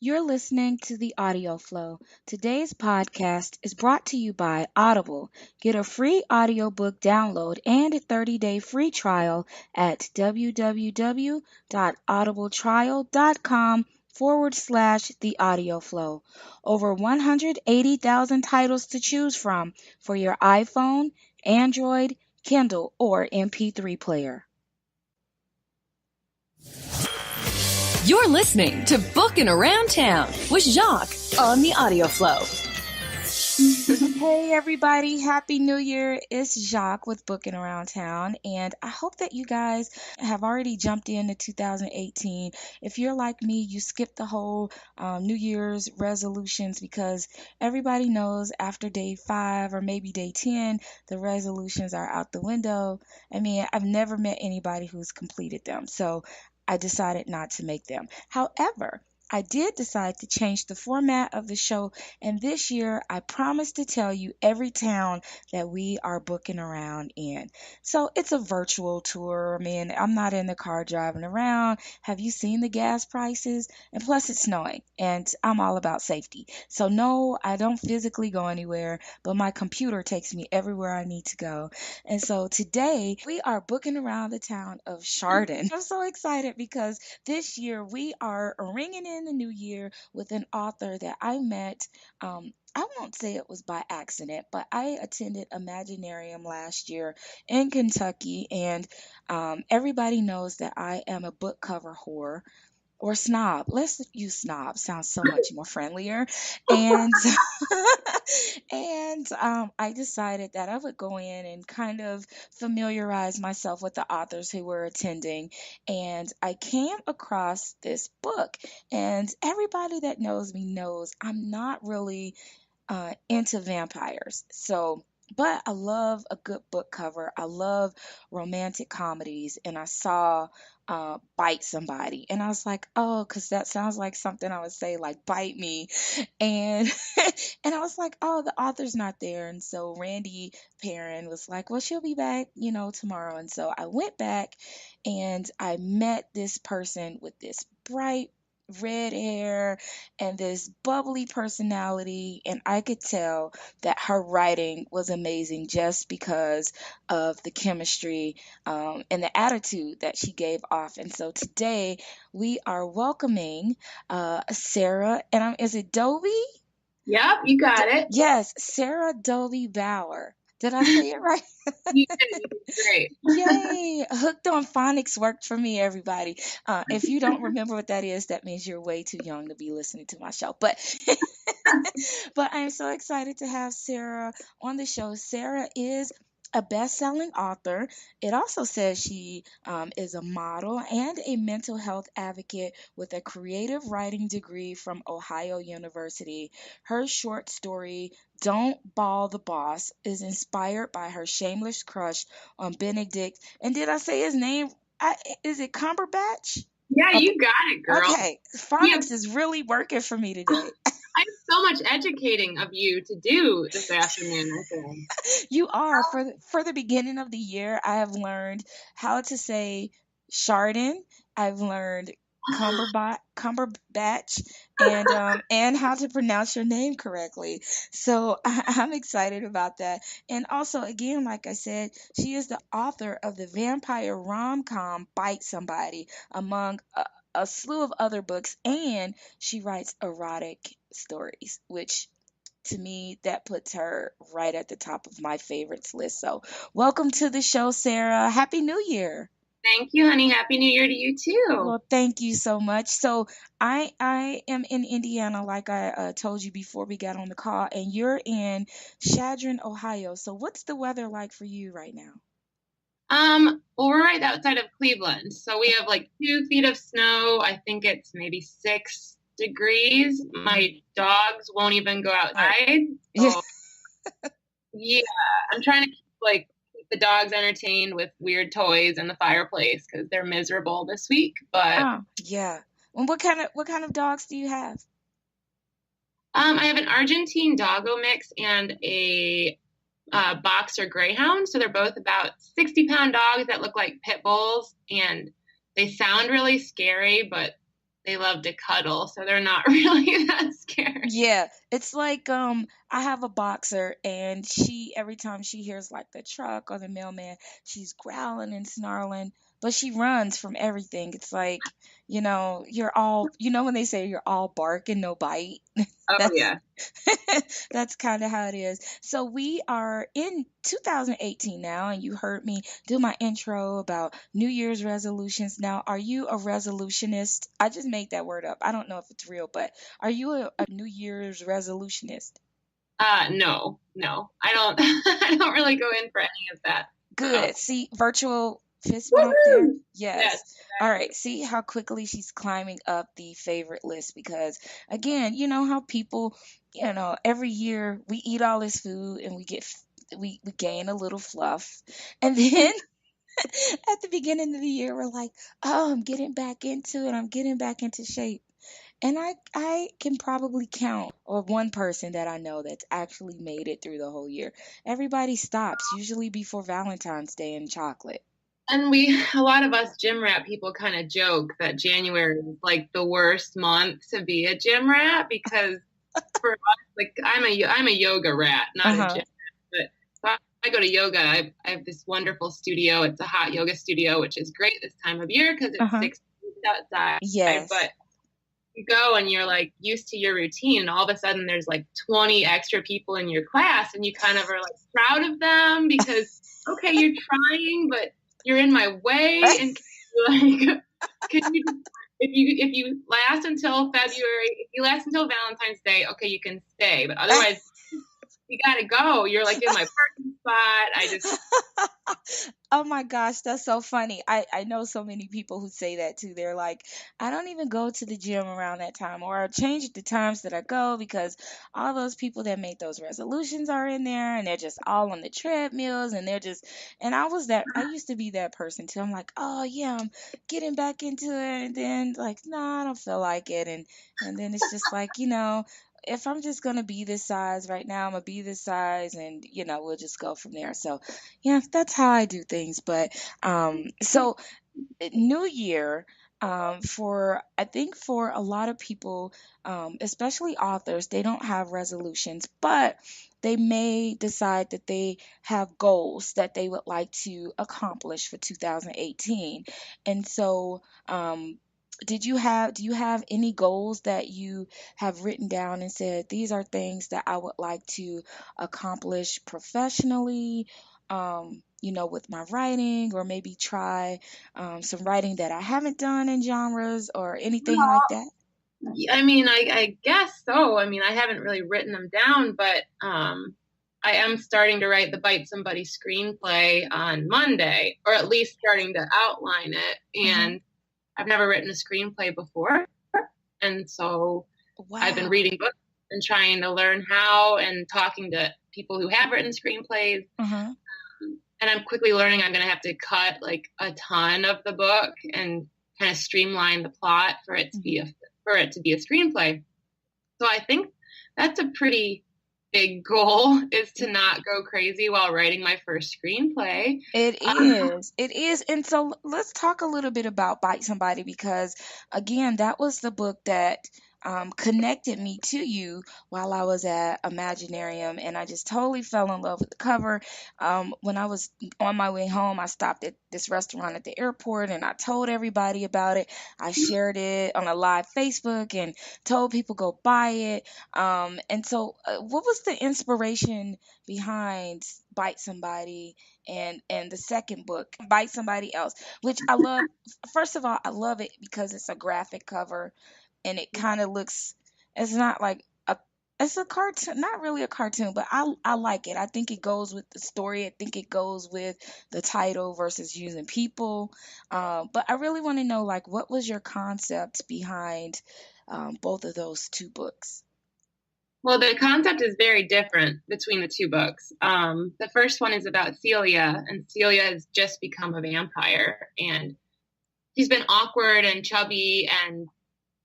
You're listening to the audio flow. Today's podcast is brought to you by Audible. Get a free audiobook download and a 30-day free trial at www.audibletrial.com/ the audio flow. Over 180,000 titles to choose from for your iPhone, Android, Kindle, or MP3 player. You're listening to Bookin Around Town with Jacques on the audio flow. Hey everybody, Happy New Year. It's Jacques with Bookin Around Town, and I hope that you guys have already jumped into 2018. If you're like me, you skipped the whole New Year's resolutions because everybody knows after day 5 or maybe day 10, the resolutions are out the window. I mean, I've never met anybody who's completed them, so I decided not to make them. However, I did decide to change the format of the show, and this year I promise to tell you every town that we are booking around in. So it's a virtual tour. I mean, I'm not in the car driving around. Have you seen the gas prices? And plus, it's snowing, and I'm all about safety. So, no, I don't physically go anywhere, but my computer takes me everywhere I need to go. And so today we are booking around the town of Chadrin. I'm so excited because this year we are ringing in the new year with an author that I met. I won't say it was by accident, but I attended Imaginarium last year in Kentucky, and everybody knows that I am a book cover whore. Or snob. Let's use snob. Sounds so much more friendlier. And I decided that I would go in and kind of familiarize myself with the authors who were attending. And I came across this book. And everybody that knows me knows I'm not really into vampires. So, but I love a good book cover. I love romantic comedies, and I saw Bite Somebody, and I was like, oh, because that sounds like something I would say, like bite me, and and I was like, oh, the author's not there, and so Randy Perrin was like, well, she'll be back, tomorrow, and so I went back, and I met this person with this bright red hair and this bubbly personality, and I could tell that her writing was amazing just because of the chemistry and the attitude that she gave off. And so today we are welcoming Sara, and is it Dobie? Yep, you got it. Yes, Sara Dobey Bauer. Did I say it right? You did. Great. Yay! Hooked on Phonics worked for me, everybody. If you don't remember what that is, that means you're way too young to be listening to my show. But but I'm so excited to have Sara on the show. Sara is a best-selling author. It also says she is a model and a mental health advocate with a creative writing degree from Ohio University. Her short story, Don't Ball the Boss, is inspired by her shameless crush on Benedict. And did I say his name? Is it Cumberbatch? Yeah, you got it, girl. Okay, phonics is really working for me today. I have so much educating of you to do this afternoon, I think. You are. For the beginning of the year, I have learned how to say Chardon. I've learned Cumberbatch and how to pronounce your name correctly. So I'm excited about that. And also, again, like I said, she is the author of the vampire rom-com Bite Somebody, among a slew of other books, and she writes erotic stories, which to me, that puts her right at the top of my favorites list. So, welcome to the show, Sara. Happy New Year. Thank you, honey. Happy New Year to you, too. Well, thank you so much. So, I am in Indiana, like I told you before we got on the call, and you're in Chadrin, Ohio. So, what's the weather like for you right now? Well, we're right outside of Cleveland. So we have like 2 feet of snow. I think it's maybe 6 degrees. My dogs won't even go outside. So, yeah, I'm trying to keep the dogs entertained with weird toys in the fireplace because they're miserable this week. But yeah. And what kind of dogs do you have? I have an Argentine doggo mix and a boxer greyhound. So they're both about 60-pound dogs that look like pit bulls, and they sound really scary, but they love to cuddle, so they're not really that scared. Yeah, it's like I have a boxer and she every time she hears like the truck or the mailman, she's growling and snarling, but she runs from everything. It's like, you're all, when they say you're all bark and no bite. Oh That's yeah. that's kind of how it is. So we are in 2018 now, and you heard me do my intro about New Year's resolutions. Now, are you a resolutionist? I just made that word up. I don't know if it's real, but are you a New Year's resolutionist? No, I don't. I don't really go in for any of that. So, Good. See, virtual fist bump there. woohoo! Yes, Yes. All right. exactly. See how quickly she's climbing up the favorite list because, again, you know how people, every year we eat all this food and we gain a little fluff. And then at the beginning of the year, we're like, oh, I'm getting back into it. I'm getting back into shape. And I can probably count or one person that I know that's actually made it through the whole year. Everybody stops, usually before Valentine's Day and chocolate. And a lot of us gym rat people kind of joke that January is like the worst month to be a gym rat because for us, like I'm a yoga rat, not a Uh-huh. gym rat. But I go to yoga. I have this wonderful studio. It's a hot yoga studio, which is great this time of year because it's Uh-huh. 6 degrees outside. Yes. But you go and you're like used to your routine, and all of a sudden there's like 20 extra people in your class, and you kind of are like proud of them because okay, you're trying, but you're in my way, and like can you if you last until February, if you last until Valentine's Day, okay, you can stay, but otherwise you gotta go. You're like in my parking spot. I just Oh my gosh, that's so funny. I know so many people who say that too. They're like, I don't even go to the gym around that time, or I change the times that I go because all those people that made those resolutions are in there and they're just all on the treadmills and they're just, and I used to be that person too. I'm like, oh yeah, I'm getting back into it. And then like, no, I don't feel like it. And then it's just like, if I'm just gonna be this size right now, I'm gonna be this size and we'll just go from there. So yeah, that's how I do things. But so New Year, for I think for a lot of people, especially authors, they don't have resolutions, but they may decide that they have goals that they would like to accomplish for 2018. And so, do you have any goals that you have written down and said these are things that I would like to accomplish professionally? With my writing, or maybe try some writing that I haven't done in genres or anything like that? I mean, I guess so. I mean, I haven't really written them down, but I am starting to write the Bite Somebody screenplay on Monday, or at least starting to outline it. Uh-huh. And I've never written a screenplay before. And so I've been Wow. reading books and trying to learn how and talking to people who have written screenplays. Uh-huh. And I'm quickly learning I'm going to have to cut like a ton of the book and kind of streamline the plot for it to be Mhm. a screenplay. So I think that's a pretty big goal, is to not go crazy while writing my first screenplay. It is. It is. And so let's talk a little bit about Bite Somebody because, again, that was the book that connected me to you while I was at Imaginarium. And I just totally fell in love with the cover. When I was on my way home, I stopped at this restaurant at the airport and I told everybody about it. I shared it on a live Facebook and told people go buy it. And so, what was the inspiration behind Bite Somebody and the second book, Bite Somebody Else, which I love? First of all, I love it because it's a graphic cover and it kind of looks, it's not like a, it's a cartoon, not really a cartoon, but I like it. I think it goes with the story. I think it goes with the title versus using people. But I really want to know, like, what was your concept behind both of those two books? Well, the concept is very different between the two books. The first one is about Celia, and Celia has just become a vampire, and she's been awkward and chubby and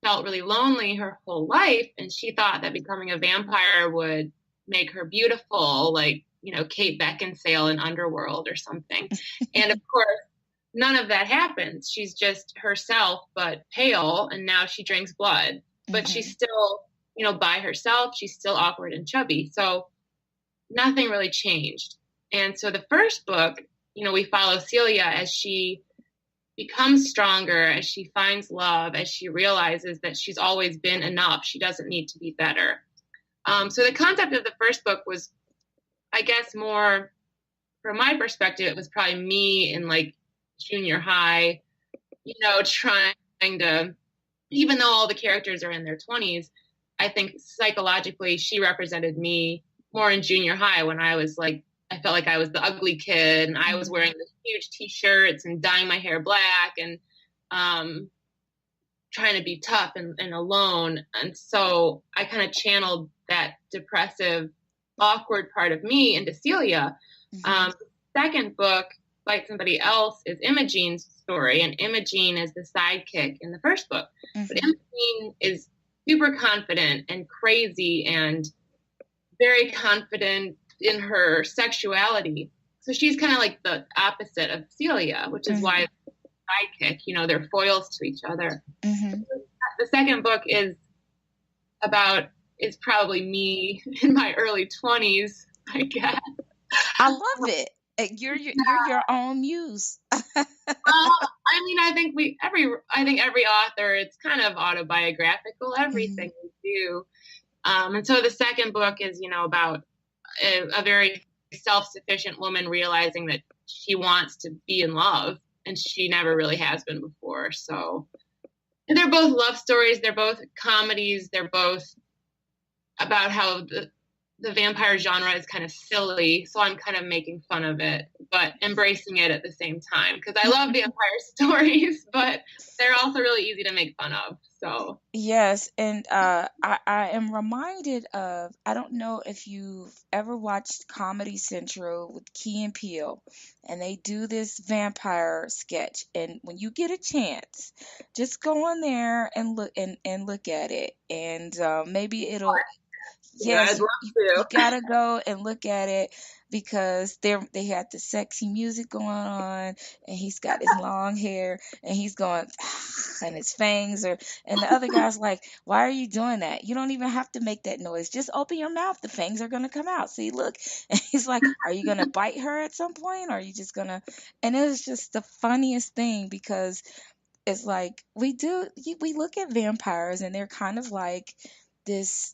felt really lonely her whole life. And she thought that becoming a vampire would make her beautiful, like, Kate Beckinsale in Underworld or something. And of course, none of that happens. She's just herself, but pale, and now she drinks blood. But she's still, by herself. She's still awkward and chubby. So nothing really changed. And so the first book, we follow Celia as she becomes stronger, as she finds love, as she realizes that she's always been enough. She doesn't need to be better. So the concept of the first book was, I guess, more from my perspective, it was probably me in like junior high, trying to, even though all the characters are in their 20s, I think psychologically she represented me more in junior high when I was like, I felt like I was the ugly kid, and I was wearing the huge t-shirts and dyeing my hair black and trying to be tough and alone. And so I kind of channeled that depressive, awkward part of me into Celia. The second book, Bite Somebody Else, is Imogene's story, and Imogene is the sidekick in the first book. But Imogene is super confident and crazy and very confident in her sexuality. So she's kind of like the opposite of Celia, which is why sidekick, they're foils to each other. The second book is probably me in my early 20s, I guess. I love it. You're your own muse. I mean, I think every author, it's kind of autobiographical, everything we do. And so the second book is, about a very self-sufficient woman realizing that she wants to be in love, and she never really has been before. So they're both love stories. They're both comedies. They're both about how the vampire genre is kind of silly. So I'm kind of making fun of it, but embracing it at the same time, because I love vampire stories, but they're also really easy to make fun of. So yes, and I am reminded of, I don't know if you've ever watched Comedy Central with Key and Peele, and they do this vampire sketch, and when you get a chance, just go on there and look at it, and maybe it'll. Yes, I'd love you to. gotta go and look at it, because they had the sexy music going on, and he's got his long hair, and he's going, and his fangs are, and the other guy's like, why are you doing that? You don't even have to make that noise. Just open your mouth. The fangs are gonna come out. See, look. And he's like, are you gonna bite her at some point? Or are you just gonna? And it was just the funniest thing, because it's like we look at vampires, and they're kind of like this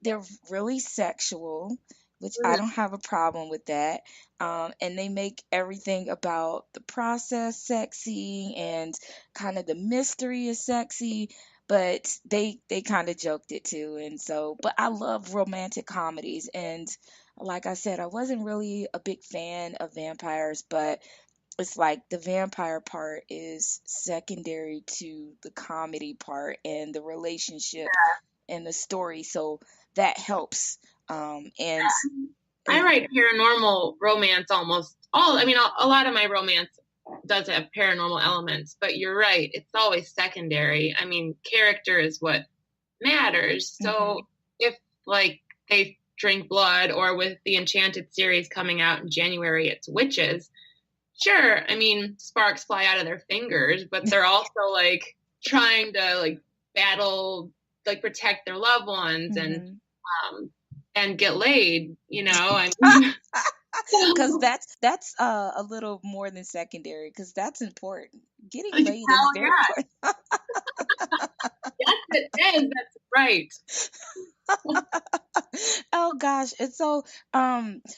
they're really sexual, which I don't have a problem with that. And they make everything about the process sexy, and kind of the mystery is sexy, but they kind of joked it too. And so, but I love romantic comedies, and like I said, I wasn't really a big fan of vampires, but it's like the vampire part is secondary to the comedy part and the relationship and the story, so that helps. And I write paranormal romance almost all. I mean, a lot of my romance does have paranormal elements, but you're right, it's always secondary. I mean, character is what matters. So if like they drink blood, or with the Enchanted series coming out in January, it's witches. Sure, I mean, sparks fly out of their fingers, but they're also like trying to like battle, like protect their loved ones and get laid, I mean, because that's a little more than secondary, because that's important. Getting laid is very important. Yes, it is. That's right. Oh gosh. And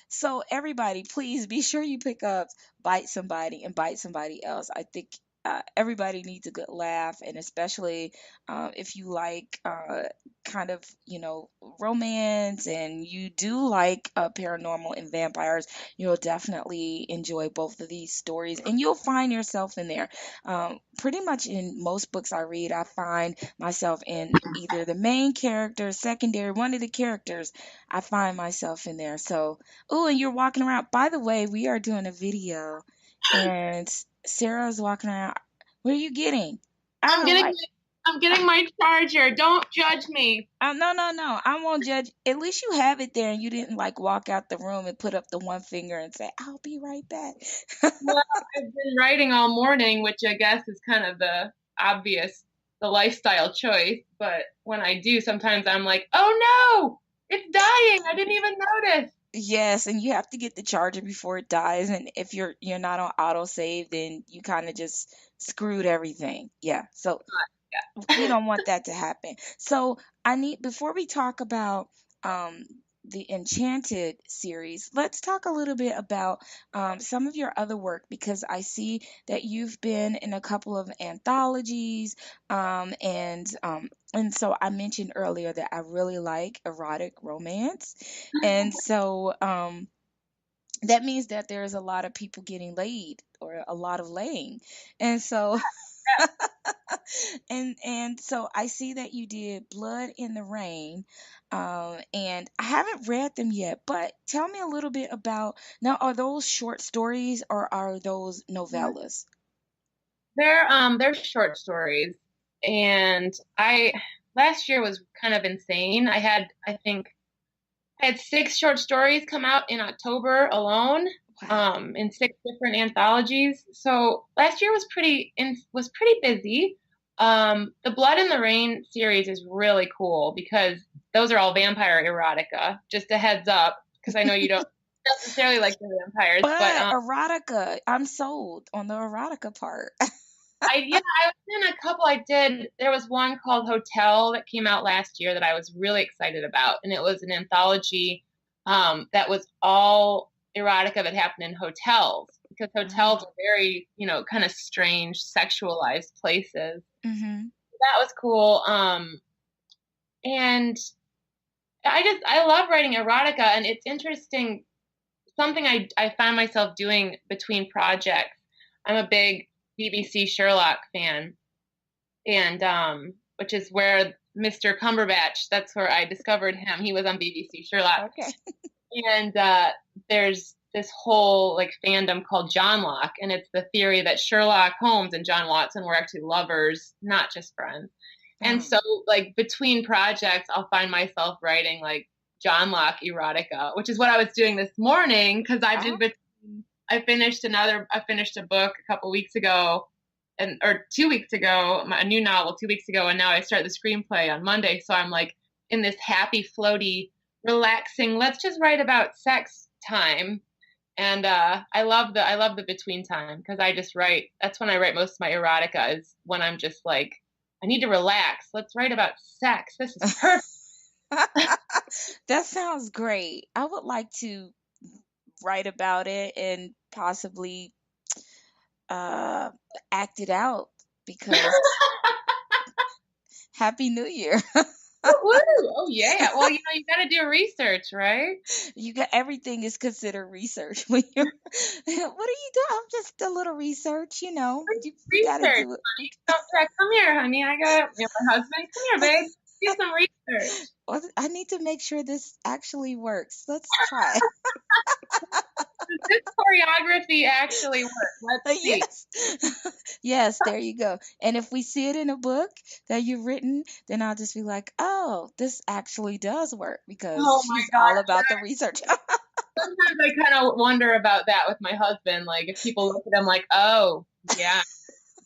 so everybody, please be sure you pick up Bite Somebody and Bite Somebody Else. I think everybody needs a good laugh, and especially if you like kind of, romance, and you do like paranormal and vampires, you'll definitely enjoy both of these stories, and you'll find yourself in there. Pretty much in most books I read, I find myself in either the main character, secondary, one of the characters. I find myself in there. So, oh, and you're walking around. By the way, we are doing a video, and Sarah's walking around. What are you getting? I I'm don't getting like. I'm getting my charger. Don't judge me. No. I won't judge. At least you have it there and you didn't like walk out the room and put up the one finger and say, I'll be right back. Well, I've been writing all morning, which I guess is kind of the lifestyle choice. But when I do, sometimes I'm like, oh no, it's dying. I didn't even notice. Yes, and you have to get the charger before it dies. And if you're not on autosave, then you kind of just screwed everything. Yeah. So we don't want that to happen. So I need before we talk about um the Enchanted series, let's talk a little bit about some of your other work because I see that you've been in a couple of anthologies, and so I mentioned earlier that I really like erotic romance, and so that means that there's a lot of people getting laid or a lot of laying, and so and so I see that you did Blood in the Rain, and I haven't read them yet. But tell me a little bit about now. Are those short stories or are those novellas? They're short stories, and I last year was kind of insane. I think I had 6 short stories come out in October alone, Wow. in 6 different anthologies. So last year was pretty busy. The Blood in the Rain series is really cool because those are all vampire erotica. Just a heads up, because I know you don't necessarily like the vampires, but But erotica, I'm sold on the erotica part. I was in a couple I did. There was one called Hotel that came out last year that I was really excited about, and it was an anthology that was all erotica that happened in hotels because hotels are very, kind of strange, sexualized places. Mm-hmm. That was cool. And I love writing erotica, and it's interesting. Something I find myself doing between projects. I'm a big BBC Sherlock fan, and which is where Mr. Cumberbatch. That's where I discovered him. He was on BBC Sherlock, Okay. and there's this whole like fandom called Johnlock, and it's the theory that Sherlock Holmes and John Watson were actually lovers, not just friends. And Mm. so, like between projects, I'll find myself writing like Johnlock erotica, which is what I was doing this morning because Oh, I finished a book a couple weeks ago, or 2 weeks ago, a new novel 2 weeks ago, and now I start the screenplay on Monday. So I'm like in this happy, floaty, relaxing. Let's just write about sex time, and I love the between time because I just write. That's when I write most of my erotica is when I'm just like I need to relax. Let's write about sex. This is perfect. that sounds great. I would like to write about it and possibly uh act it out because Happy New Year. Woo! Oh yeah. Well, you got to do research, right? You got everything is considered research when you're what are you doing? I'm just a little research, you got to Research, do it. honey. Don't try. Come here, honey. I got my husband. Come here, babe. Do some research. Well, I need to make sure this actually works. Let's try. Does this choreography actually work? Let's see. Yes. Yes, there you go. And if we see it in a book that you've written, then I'll just be like, oh, this actually does work because Oh my she's all gosh. about the research. Sometimes I kind of wonder about that with my husband. Like if people look at him like, oh, yeah,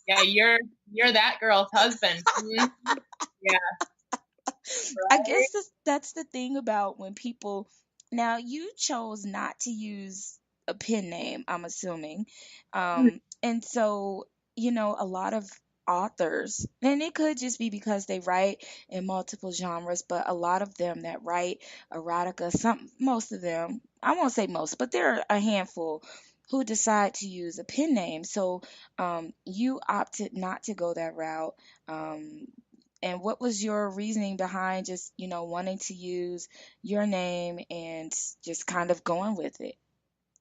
yeah, you're that girl's husband. Mhm. Yeah, I right. guess that's the thing about when people now you chose not to use a pen name, I'm assuming. And so, a lot of authors, and it could just be because they write in multiple genres, but a lot of them that write erotica, most of them, I won't say most, but there are a handful who decide to use a pen name. So, you opted not to go that route. Um, and what was your reasoning behind just, wanting to use your name and just kind of going with it?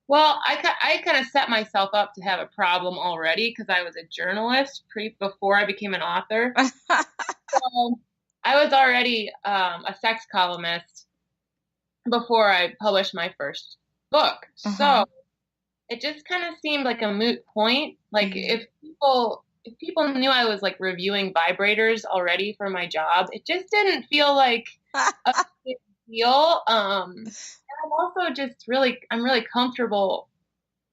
Well, I kind of set myself up to have a problem already because I was a journalist before I became an author. So I was already a sex columnist before I published my first book. Uh-huh. So it just kind of seemed like a moot point. Like Hmm. if people, if people knew I was like reviewing vibrators already for my job, it just didn't feel like a big deal. And I'm also just I'm really comfortable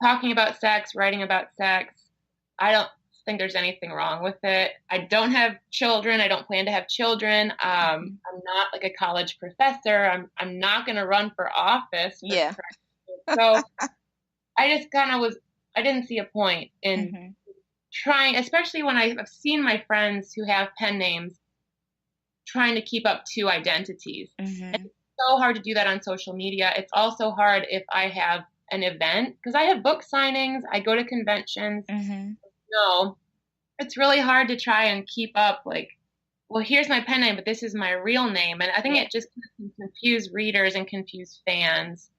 talking about sex, writing about sex. I don't think there's anything wrong with it. I don't have children. I don't plan to have children. I'm not like a college professor. I'm not going to run for office. Yeah. So I just kind of I didn't see a point in trying, especially when I've seen my friends who have pen names trying to keep up two identities. It's so hard to do that on social media. It's also hard if I have an event, because I have book signings, I go to conventions. No, it's really hard to try and keep up, like, well, here's my pen name, but this is my real name. And I think it just can confuse readers and confuse fans.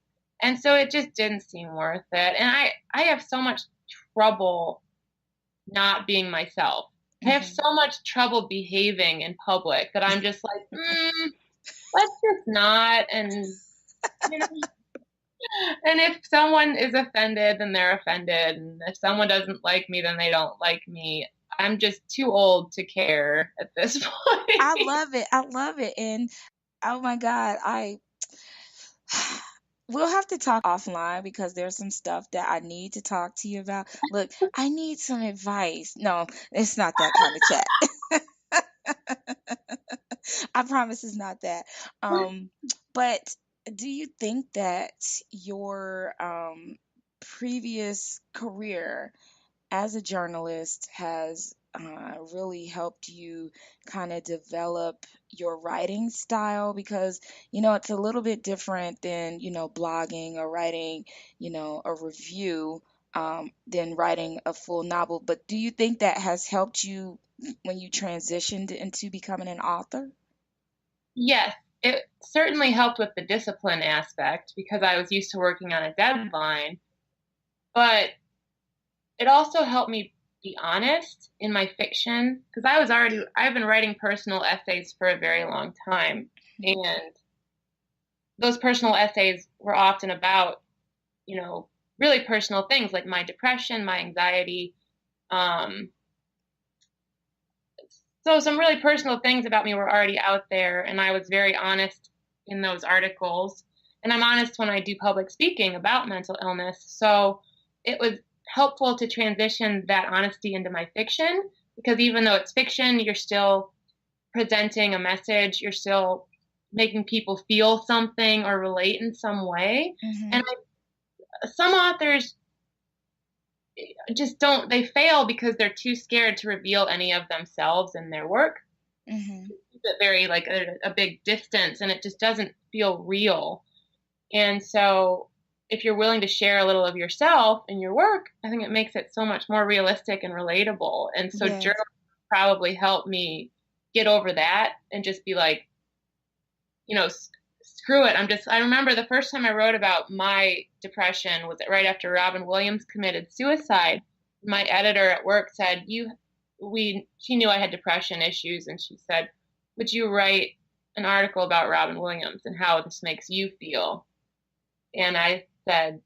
And so it just didn't seem worth it. And I have so much trouble not being myself. I have so much trouble behaving in public that I'm just like, let's just not. And, you know, and if someone is offended, then they're offended. And if someone doesn't like me, then they don't like me. I'm just too old to care at this point. I love it. I love it. And oh my God, we'll have to talk offline because there's some stuff that I need to talk to you about. Look, I need some advice. No, it's not that kind of chat. I promise it's not that. But do you think that your previous career as a journalist has really helped you kind of develop your writing style? Because it's a little bit different than blogging or writing a review, than writing a full novel. But do you think that has helped you when you transitioned into becoming an author? Yes, it certainly helped with the discipline aspect because I was used to working on a deadline, but it also helped me be honest in my fiction because I've been writing personal essays for a very long time. And those personal essays were often about, really personal things like my depression, my anxiety. So some really personal things about me were already out there, and I was very honest in those articles. And I'm honest when I do public speaking about mental illness. So it was helpful to transition that honesty into my fiction because even though it's fiction, you're still presenting a message. You're still making people feel something or relate in some way. And some authors just they fail because they're too scared to reveal any of themselves in their work. It's very like a big distance and it just doesn't feel real. And so if you're willing to share a little of yourself in your work, I think it makes it so much more realistic and relatable. And so journalism probably helped me get over that and just be like, screw it. I remember the first time I wrote about my depression was right after Robin Williams committed suicide. My editor at work said, she knew I had depression issues. And she said, would you write an article about Robin Williams and how this makes you feel? And I said,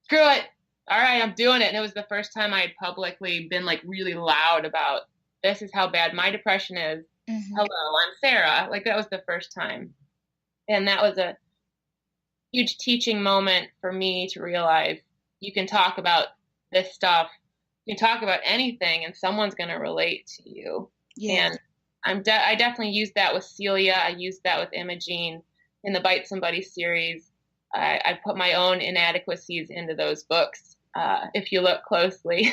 screw it. All right, I'm doing it. And it was the first time I had publicly been like really loud about this is how bad my depression is. Hello, I'm Sara. Like that was the first time. And that was a huge teaching moment for me to realize you can talk about this stuff. You can talk about anything and someone's going to relate to you. Yeah. And I definitely used that with Celia. I used that with Imogene in the Bite Somebody series. I put my own inadequacies into those books, if you look closely.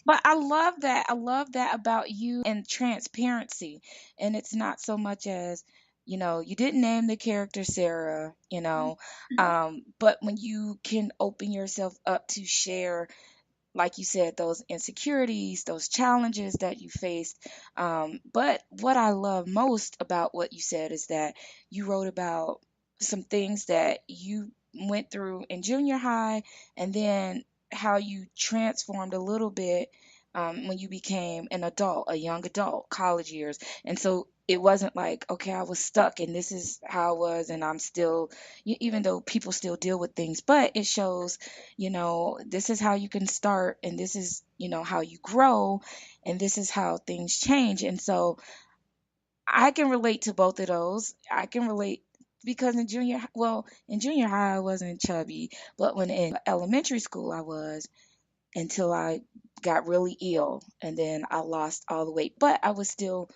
But I love that. I love that about you and transparency. And it's not so much as, you didn't name the character Sara, but when you can open yourself up to share, like you said, those insecurities, those challenges that you faced. But what I love most about what you said is that you wrote about some things that you went through in junior high and then how you transformed a little bit when you became an adult, a young adult, college years. And so it wasn't like, okay, I was stuck and this is how I was, and I'm still, even though people still deal with things, but it shows, this is how you can start, and this is, how you grow, and this is how things change. And so I can relate to both of those. I can relate because in junior high I wasn't chubby, but when in elementary school I was, until I got really ill, and then I lost all the weight. But I was still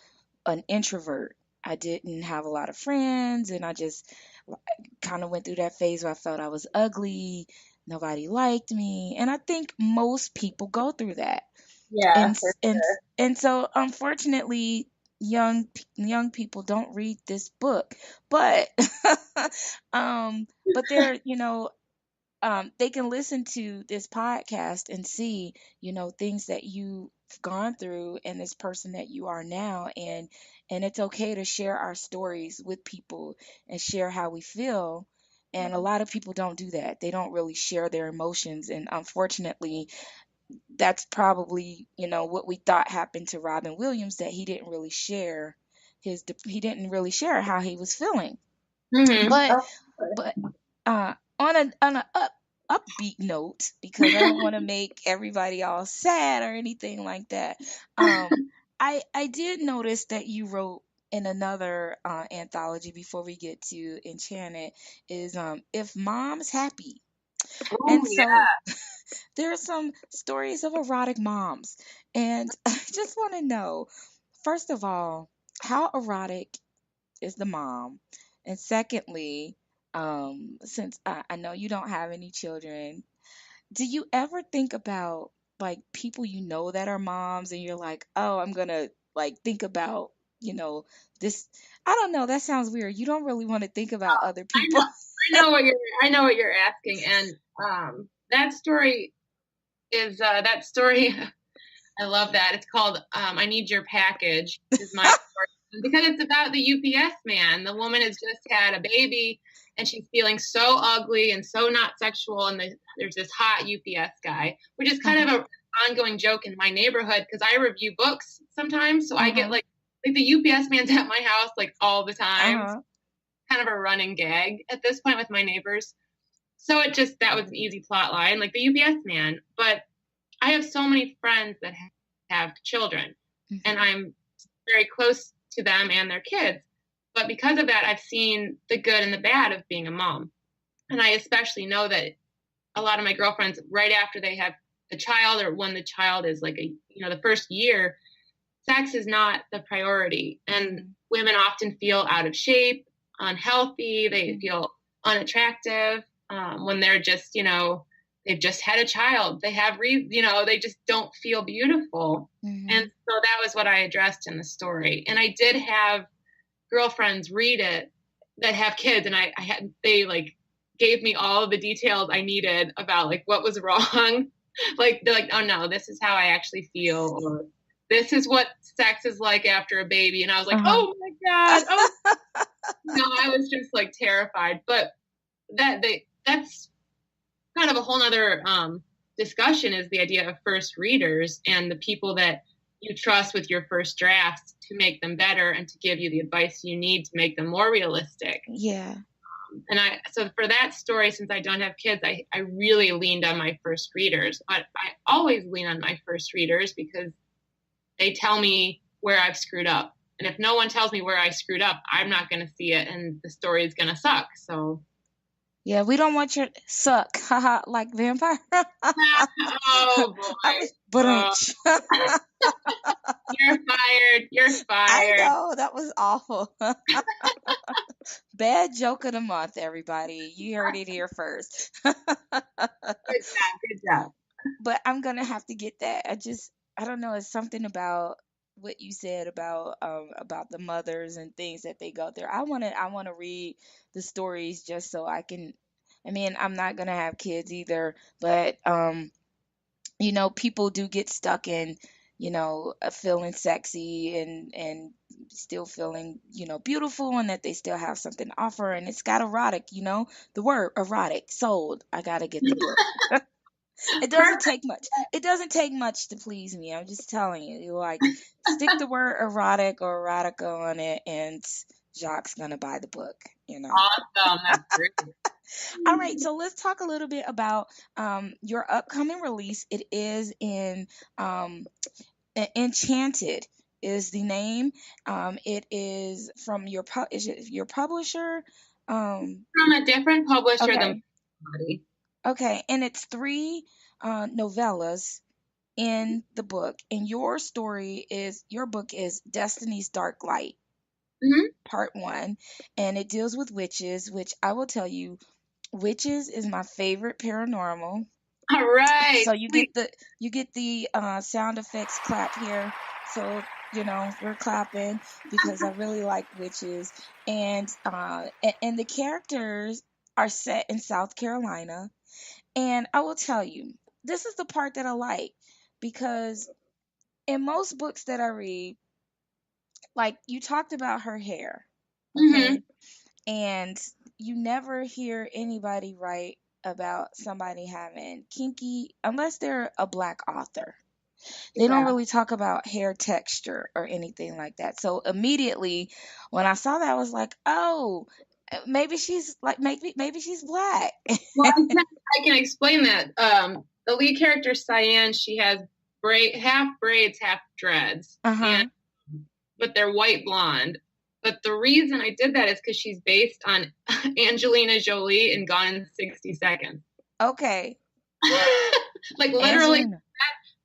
an introvert. I didn't have a lot of friends, and I just kind of went through that phase where I felt I was ugly, nobody liked me, and I think most people go through that. Yeah, And for and sure. and so unfortunately young people don't read this book, but um but they're, they can listen to this podcast and see, things that you've gone through and this person that you are now, and it's okay to share our stories with people and share how we feel. And a lot of people don't do that. They don't really share their emotions, and unfortunately, that's probably, what we thought happened to Robin Williams, that he didn't really share how he was feeling. Mm-hmm. But but on a upbeat note, because I don't want to make everybody all sad or anything like that. I did notice that you wrote in another anthology before we get to Enchanted, is If Mom's Happy. Oh, And yeah. so there are some stories of erotic moms, and I just want to know, first of all, how erotic is the mom? And secondly, since I know you don't have any children, do you ever think about like people that are moms, and you're like, oh, I'm gonna like think about, this. I don't know, that sounds weird. You don't really want to think about other I people. know. I know what you're asking, and that story is that story. I love that. It's called "I Need Your Package." Is my story because it's about the UPS man. The woman has just had a baby, and she's feeling so ugly and so not sexual. And there's this hot UPS guy, which is kind of an ongoing joke in my neighborhood because I review books sometimes, so I get like the UPS man's at my house like all the time. Uh-huh. Kind of a running gag at this point with my neighbors. So that was an easy plot line, like the UPS man. But I have so many friends that have children, and I'm very close to them and their kids. But because of that, I've seen the good and the bad of being a mom. And I especially know that a lot of my girlfriends, right after they have the child, or when the child is like the first year, sex is not the priority. And women often feel out of shape, unhealthy, they feel unattractive when they're just, they've just had a child. They have, they just don't feel beautiful. Mm-hmm. And so that was what I addressed in the story. And I did have girlfriends read it that have kids, and they like gave me all the details I needed about like what was wrong. Like they're like, oh no, this is how I actually feel, or this is what sex is like after a baby. And I was like, oh my God. Oh no, I was just like terrified. But that's kind of a whole nother discussion, is the idea of first readers and the people that you trust with your first drafts to make them better and to give you the advice you need to make them more realistic. Yeah. And so for that story, since I don't have kids, I really leaned on my first readers. But I always lean on my first readers because they tell me where I've screwed up. And if no one tells me where I screwed up, I'm not going to see it, and the story is going to suck. So yeah, we don't want your suck, haha, like vampire. oh boy. You're fired. You're I fired. know, that was awful. Bad joke of the month, everybody. You heard it here first. Good job. Good job. But I'm gonna have to get that. I don't know, it's something about what you said about the mothers and things that they go through. I wanna read the stories just so I can. I mean, I'm not gonna have kids either, but people do get stuck in, feeling sexy and still feeling, beautiful, and that they still have something to offer, and it's got erotic, the word erotic sold. I gotta get the book. It doesn't Perfect. take much. It doesn't take much to please me. I'm just telling you. You like stick the word erotic or erotica on it, and Jacques gonna buy the book. You know. Awesome. That's great. All right, so let's talk a little bit about your upcoming release. It is in Enchanted is the name. It is from is it your publisher? From a different publisher than Okay, Body. okay, and it's three novellas in the book, and your book is Destiny's Dark Light, Hmm. part one, and it deals with witches, which I will tell you, witches is my favorite paranormal. All right. So you get the sound effects clap here. So we're clapping because I really like witches, and the characters are set in South Carolina. And I will tell you, this is the part that I like because in most books that I read, like you talked about her hair, Hmm. okay, and you never hear anybody write about somebody having kinky unless they're a black author. They don't Yeah. really talk about hair texture or anything like that. So immediately when I saw that, I was like, oh, maybe she's like maybe she's black. Well, I can explain that. The lead character, Cyan, she has half braids, half dreads, and Uh-huh. but they're white blonde. But the reason I did that is because she's based on Angelina Jolie in Gone in 60 Seconds. Okay. Like literally, Angelina.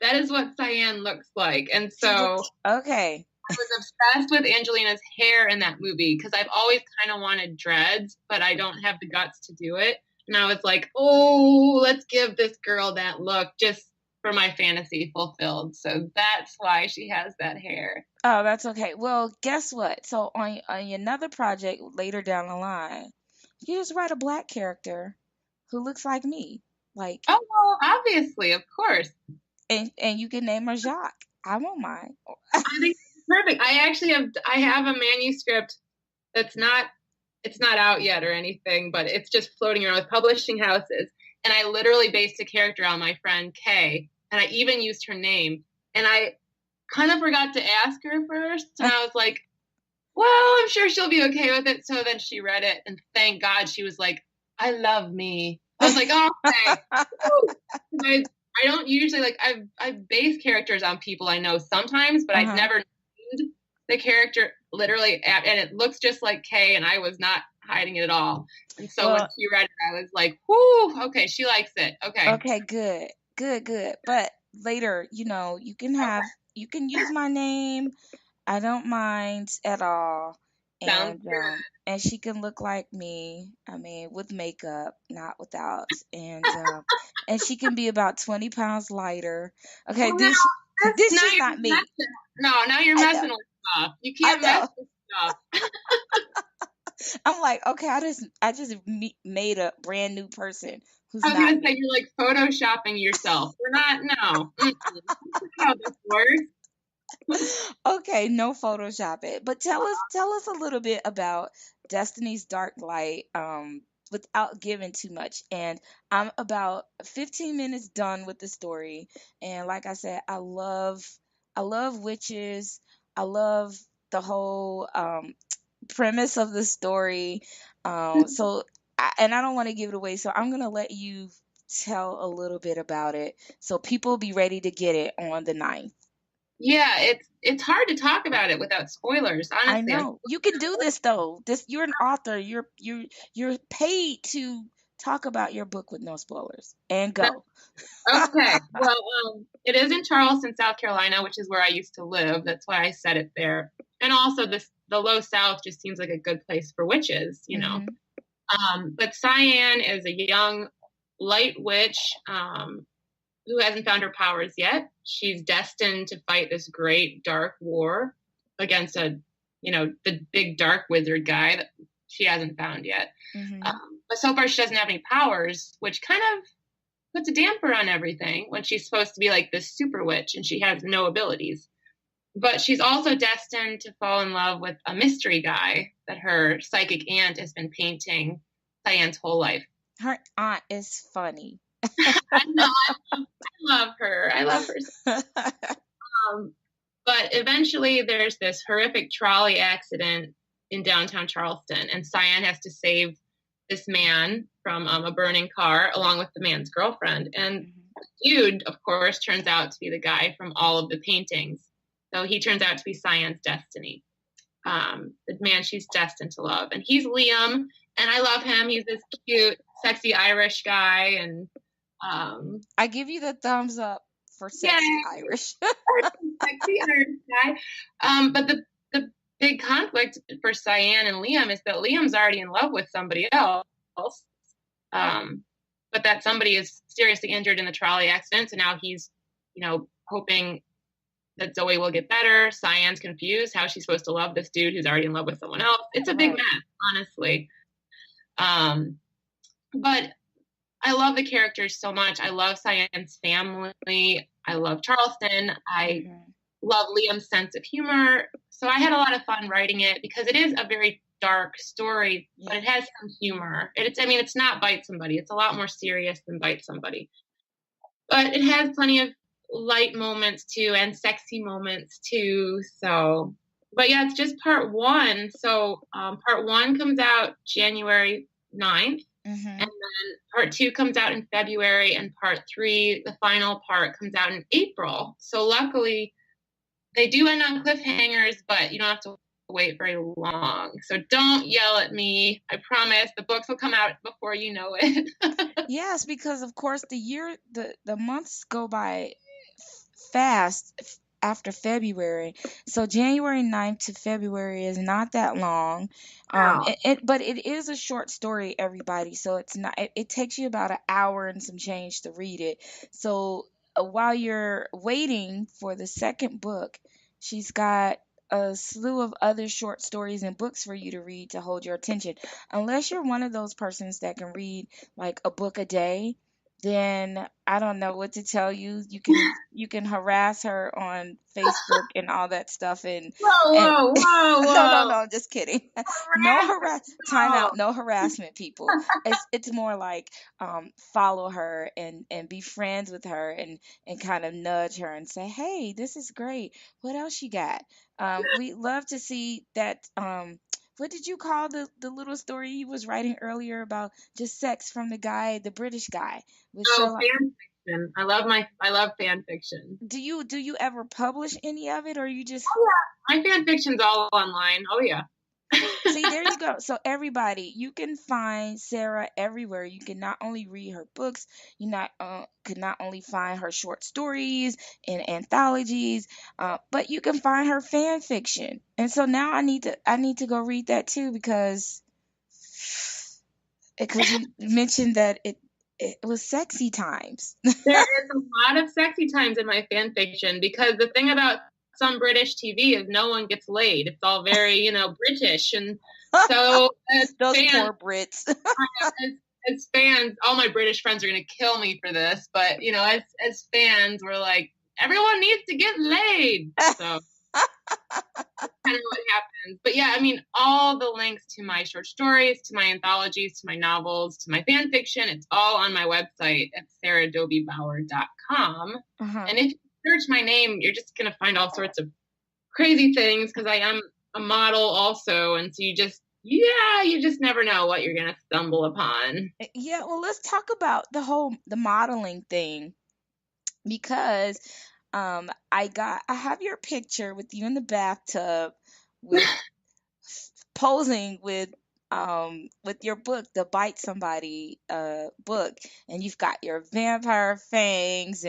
that is what Cyan looks like. And so Okay. I was obsessed with Angelina's hair in that movie because I've always kind of wanted dreads, but I don't have the guts to do it. And I was like, oh, let's give this girl that look just for my fantasy fulfilled. So that's why she has that hair. Oh, that's okay. Well, guess what? So on another project later down the line, you just write a black character who looks like me. Like Oh, well, obviously, of course. and you can name her Jacques. I won't mind. I think it's perfect. I have a manuscript that's not it's not out yet or anything, but it's just floating around with publishing houses. And I literally based a character on my friend Kay, and I even used her name. And I kind of forgot to ask her first, and I was like, well, I'm sure she'll be okay with it. So then she read it, and thank God she was like, I love me. I was like, oh, okay. I don't usually I've based characters on people I know sometimes, but I've Uh-huh. never named the character literally, and it looks just like Kay, and I was not hiding it at all. And so when Well, she read it, I was like, whoo, okay, she likes it. Okay. okay, good. Good, good. But later, you can use my name. I don't mind at all. Sounds And she can look like me. I mean, with makeup, not without. And she can be about 20 pounds lighter. Okay, well, now, this now is you're not me. messing. No, now you're I know. messing with stuff. You I can't mess know. with stuff. I'm like, okay, I just made a brand new person who's I was not gonna say me. you're like photoshopping yourself. We're not. No. Mm-mm. This is how this works. Okay, no Photoshop it. But tell us a little bit about Destiny's Dark Light, without giving too much. And I'm about 15 minutes done with the story. And like I said, I love witches. I love the whole premise of the story. And I don't want to give it away, so I'm gonna let you tell a little bit about it so people be ready to get it on the 9th. Yeah, it's hard to talk about it without spoilers. I Honestly, know. You can do this though. You're an author. You're paid to talk about your book with no spoilers. And go. okay. Well, it is in Charleston, South Carolina, which is where I used to live. That's why I said it there. And also, the low South just seems like a good place for witches, you know. Mhm. But Cyan is a young light witch who hasn't found her powers yet. She's destined to fight this great dark war against the big dark wizard guy that she hasn't found yet. Mhm. But so far, she doesn't have any powers, which kind of puts a damper on everything when she's supposed to be like this super witch and she has no abilities. But she's also destined to fall in love with a mystery guy that her psychic aunt has been painting Cyan's whole life. Her aunt is funny. I know. I love her. I love her. But eventually there's this horrific trolley accident in downtown Charleston, and Cyan has to save this man from a burning car along with the man's girlfriend. And the dude, of course, turns out to be the guy from all of the paintings. So he turns out to be Cyan's destiny, the man she's destined to love. And he's Liam, and I love him. He's this cute, sexy Irish guy. And I give you the thumbs up for sexy Irish. sexy Irish guy. But the big conflict for Cyan and Liam is that Liam's already in love with somebody else. But that somebody is seriously injured in the trolley accident. So now he's, hoping that Zoe will get better. Cyan's confused how she's supposed to love this dude who's already in love with someone else. It's a big mess, honestly. But I love the characters so much. I love Cyan's family. I love Charleston. I love Liam's sense of humor. So I had a lot of fun writing it because it is a very dark story, but it has some humor. It's not Bite Somebody. It's a lot more serious than Bite Somebody. But it has plenty of light moments too and sexy moments too. So, but yeah, it's just part one. So part one comes out January 9th. And then part two comes out in February, and part three, the final part, comes out in April. So luckily, they do end on cliffhangers, but you don't have to wait very long. So don't yell at me. I promise the books will come out before you know it. Yes, because of course the months go by fast after February. So January 9th to February is not that long. But it is a short story, everybody. So it's not, it takes you about an hour and some change to read it. So while you're waiting for the second book, she's got a slew of other short stories and books for you to read to hold your attention. Unless you're one of those persons that can read like a book a day, then I don't know what to tell you. You can harass her on Facebook and all that stuff Whoa. No, just kidding. Time out, no harassment, people. It's more like follow her and be friends with her and kind of nudge her and say, "Hey, this is great. What else you got?" We love to see that what did you call the little story he was writing earlier about just sex from the British guy with Sherlock? Fan fiction. I love fan fiction. Do you ever publish any of it, or you just? Oh yeah, my fan fiction's all online. Oh yeah. See, there you go. So everybody, you can find Sara everywhere. You can not only read her books, could not only find her short stories and anthologies, but you can find her fan fiction. And so now I need to go read that too because you mentioned that it was sexy times. There is a lot of sexy times in my fan fiction because the thing about some British TV is no one gets laid. It's all very, British. And so those fans, poor Brits. as fans, all my British friends are going to kill me for this. But, as fans, we're like, everyone needs to get laid. So that's kind of what happens. But yeah, all the links to my short stories, to my anthologies, to my novels, to my fan fiction, it's all on my website at saradobeybauer.com. And if search my name, you're just going to find all sorts of crazy things because I am a model also. And so you just never know what you're going to stumble upon. Yeah, well, let's talk about the modeling thing because I have your picture with you in the bathtub with posing with your book, the Bite Somebody book, and you've got your vampire fangs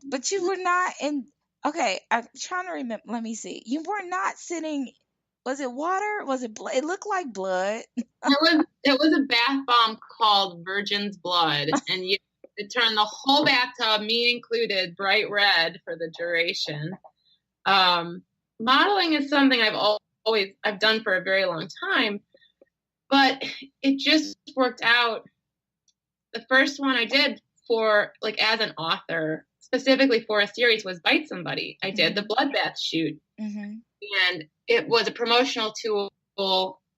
but you were not in. Okay, I'm trying to remember. Let me see. You were not sitting. Was it water? Was it blood? It looked like blood. It was a bath bomb called Virgin's Blood, and it turned the whole bathtub, me included, bright red for the duration. Modeling is something I've done for a very long time, but it just worked out. The first one I did for as an author, specifically for a series, was Bite Somebody. I did the bloodbath shoot, and it was a promotional tool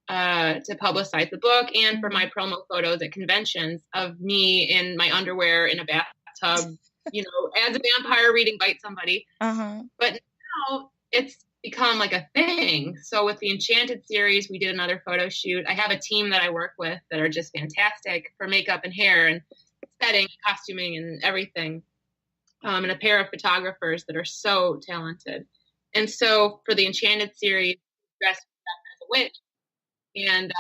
to publicize the book and for my promo photos at conventions of me in my underwear in a bathtub, as a vampire reading Bite Somebody. Uh-huh. But now it's become like a thing. So with the Enchanted series, we did another photo shoot. I have a team that I work with that are just fantastic for makeup and hair and setting, costuming, and everything. And a pair of photographers that are so talented. And so for the Enchanted series, we dressed as a witch. And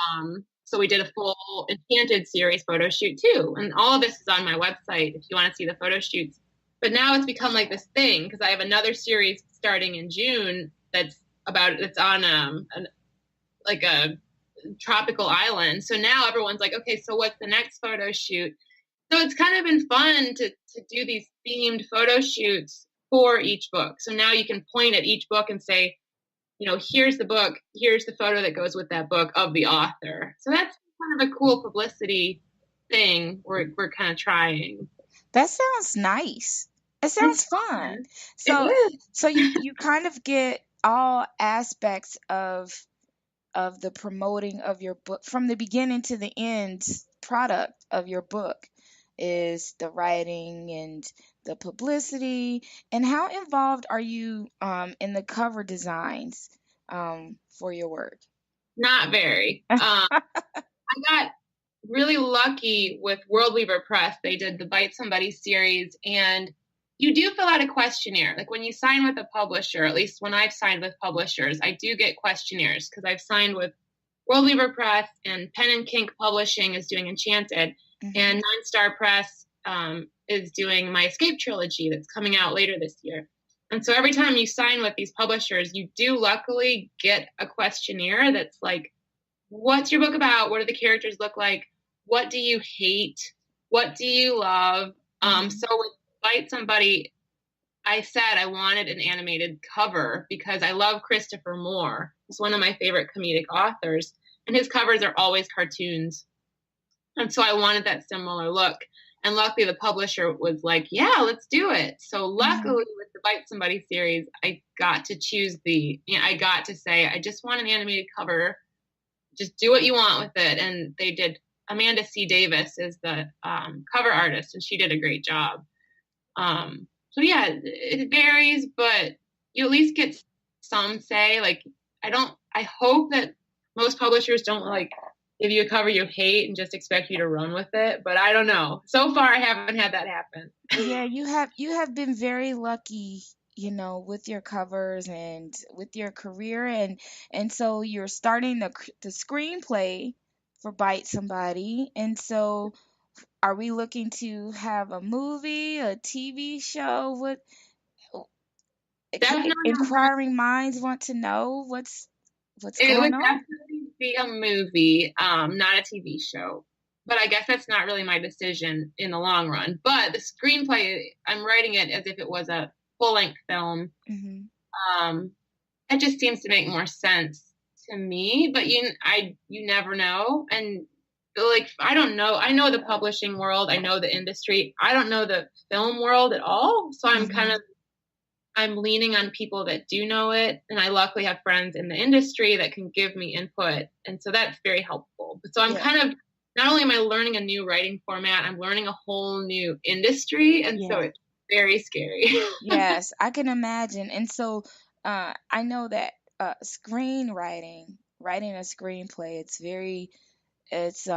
so we did a full Enchanted series photo shoot too. And all of this is on my website if you want to see the photo shoots. But now it's become like this thing because I have another series starting in June it's on a tropical island. So now everyone's like, okay, so what's the next photo shoot? So it's kind of been fun to do these themed photo shoots for each book. So now you can point at each book and say, here's the book, here's the photo that goes with that book of the author. So that's kind of a cool publicity thing we're kind of trying. That sounds nice. It sounds fun. So you kind of get all aspects of the promoting of your book from the beginning to the end. Product of your book is the writing and the publicity. And how involved are you in the cover designs for your work? Not very. I got really lucky with World Weaver Press. They did the Bite Somebody series, and you do fill out a questionnaire. Like when you sign with a publisher, at least when I've signed with publishers, I do get questionnaires because I've signed with World Weaver Press, and Pen and Kink Publishing is doing Enchanted, and Nine Star Press is doing my Escape trilogy that's coming out later this year. And so every time you sign with these publishers, you do luckily get a questionnaire that's like, what's your book about? What do the characters look like? What do you hate? What do you love? So with Bite Somebody, I said I wanted an animated cover because I love Christopher Moore. He's one of my favorite comedic authors, and his covers are always cartoons. And so I wanted that similar look. And luckily the publisher was like, yeah, let's do it. So luckily with the Bite Somebody series, I got to choose I got to say, I just want an animated cover. Just do what you want with it. And they did. Amanda C. Davis is the cover artist, and she did a great job. So yeah, it varies, but you at least get some say. Like, I hope that most publishers don't like give you a cover you hate and just expect you to run with it. But I don't know. So far, I haven't had that happen. Yeah, you have been very lucky, with your covers and with your career, and so you're starting the screenplay for Bite Somebody, and so are we looking to have a movie, a TV show? What Definitely. inquiring minds want to know what's It going would on? definitely be a movie, not a TV show. But I guess that's not really my decision in the long run. But the screenplay, I'm writing it as if it was a full-length film. It just seems to make more sense to me. But you never know. And like, I don't know. I know the publishing world. I know the industry. I don't know the film world at all. So I'm leaning on people that do know it. And I luckily have friends in the industry that can give me input. And so that's very helpful. So I'm kind of, not only am I learning a new writing format, I'm learning a whole new industry. And so it's very scary. Yes, I can imagine. And so I know that screenwriting, writing a screenplay, it's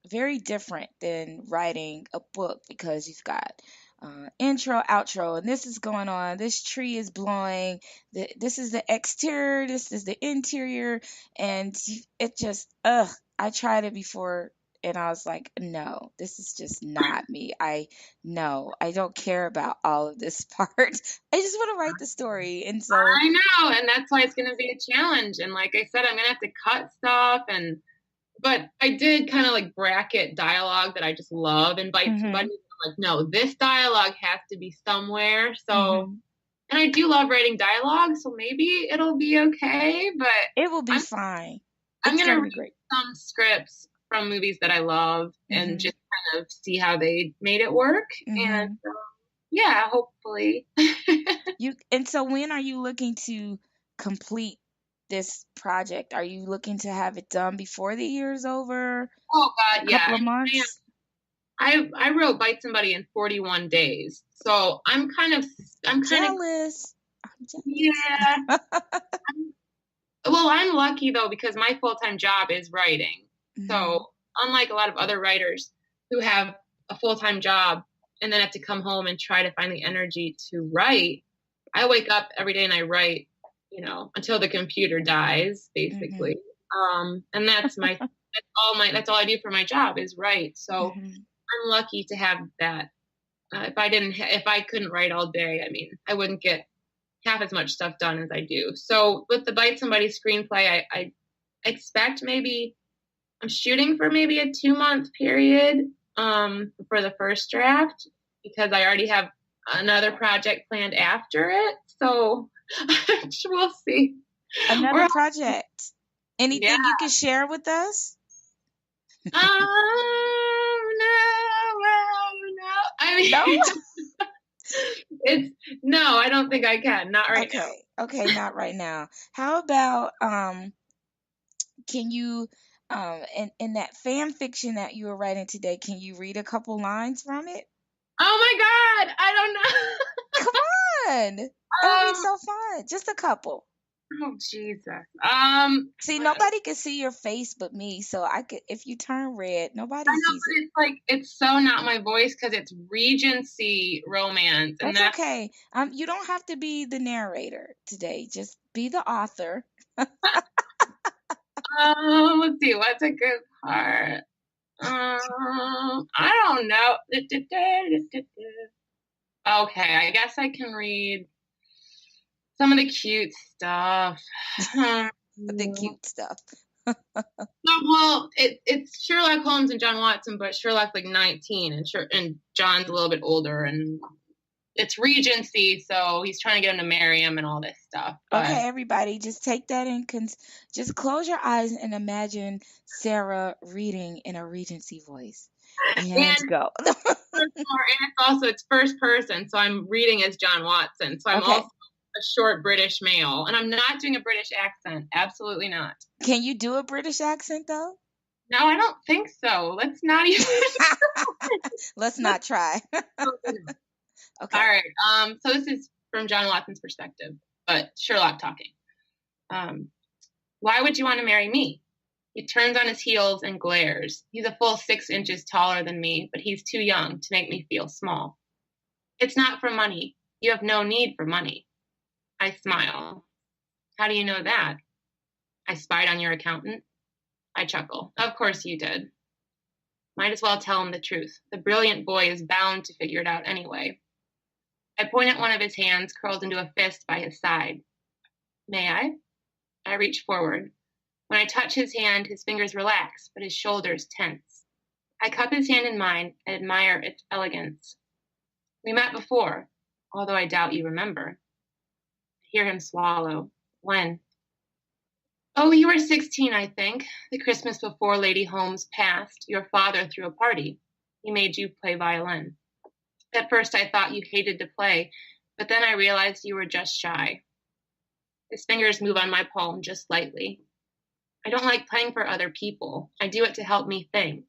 very different than writing a book because you've got intro, outro, and this is going on. This tree is blowing. This is the exterior. This is the interior, and it just I tried it before, and I was like, no, this is just not me. I don't care about all of this part. I just want to write the story, and so I know, and that's why it's going to be a challenge. And like I said, I'm going to have to cut stuff but I did kind of like bracket dialogue that I just love and Bite Somebody. Like, no, this dialogue has to be somewhere. So, and I do love writing dialogue, so maybe it'll be okay, but it will be fine. I'm going to read some scripts from movies that I love and just kind of see how they made it work. And yeah, hopefully. And so when are you looking to complete this project? Are you looking to have it done before the year's over? Oh A God, yeah. couple of months? I wrote Bite Somebody in 41 days. So I'm kind of Jealous. I'm jealous. yeah. Well, I'm lucky though because my full-time job is writing. So unlike a lot of other writers who have a full-time job and then have to come home and try to find the energy to write, I wake up every day and I write, until the computer dies, basically. And that's that's all I do for my job is write. So I'm lucky to have that. If I couldn't write all day, I mean, I wouldn't get half as much stuff done as I do. So with the Bite Somebody screenplay, I expect I'm shooting for maybe a 2-month period for the first draft because I already have another project planned after it. So we'll see. Another project. Anything you can share with us? No. I mean, no, I don't think I can. Not right now. Okay, not right now. How about can you in that fan fiction that you were writing today, can you read a couple lines from it? Oh my God, I don't know. Come on. That'd be so fun. Just a couple. Oh Jesus. See, nobody can see your face but me, so I could if you turn red, nobody sees it. It's so not my voice because it's Regency romance. That's okay. You don't have to be the narrator today. Just be the author. Let's see, what's a good part? I don't know. Okay, I guess I can read some of the cute stuff. The cute stuff. Well, it's Sherlock Holmes and John Watson, but Sherlock's like 19 and John's a little bit older, and it's Regency, so he's trying to get him to marry him and all this stuff. But... Okay, everybody, just take that in. Just close your eyes and imagine Sarah reading in a Regency voice. And go. And it's first person, so I'm reading as John Watson. So I'm also a short British male, and I'm not doing a British accent. Absolutely not. Can you do a British accent though? No, I don't think so. Let's not even. Let's not try. Okay. All right. So this is from John Watson's perspective, but Sherlock talking. Why would you want to marry me? He turns on his heels and glares. He's a full 6 inches taller than me, but he's too young to make me feel small. It's not for money. You have no need for money. I smile. How do you know that? I spied on your accountant. I chuckle. Of course you did. Might as well tell him the truth. The brilliant boy is bound to figure it out anyway. I point at one of his hands curled into a fist by his side. May I? I reach forward. When I touch his hand, his fingers relax, but his shoulders tense. I cup his hand in mine and admire its elegance. We met before, although I doubt you remember. I hear him swallow. When? Oh, you were 16, I think. The Christmas before Lady Holmes passed, your father threw a party. He made you play violin. At first I thought you hated to play, but then I realized you were just shy. His fingers move on my palm just lightly. I don't like playing for other people. I do it to help me think.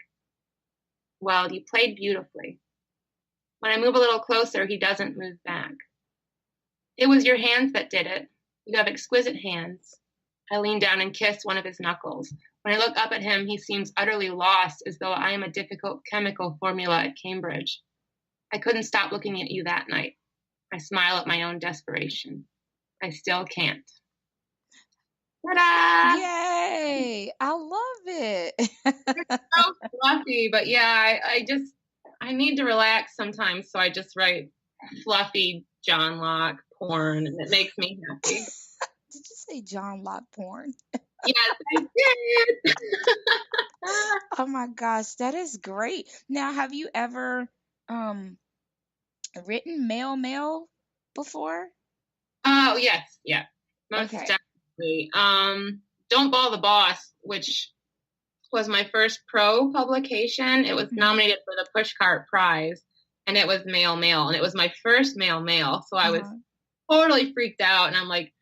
Well, you played beautifully. When I move a little closer, he doesn't move back. It was your hands that did it. You have exquisite hands. I lean down and kiss one of his knuckles. When I look up at him, he seems utterly lost, as though I am a difficult chemical formula at Cambridge. I couldn't stop looking at you that night. I smile at my own desperation. I still can't. Ta-da! Yay! I love it. It's so fluffy, but yeah, I need to relax sometimes, so I just write fluffy John Locke porn, and it makes me happy. Did you say John Locke porn? Yes, I did. Oh my gosh, that is great. Now, have you ever written male before? Oh, yes, yeah. Most Okay. definitely. Don't Ball the Boss, which was my first pro publication. It was nominated for the Pushcart Prize, and it was male, and it was my first male. So I was totally freaked out, and I'm like,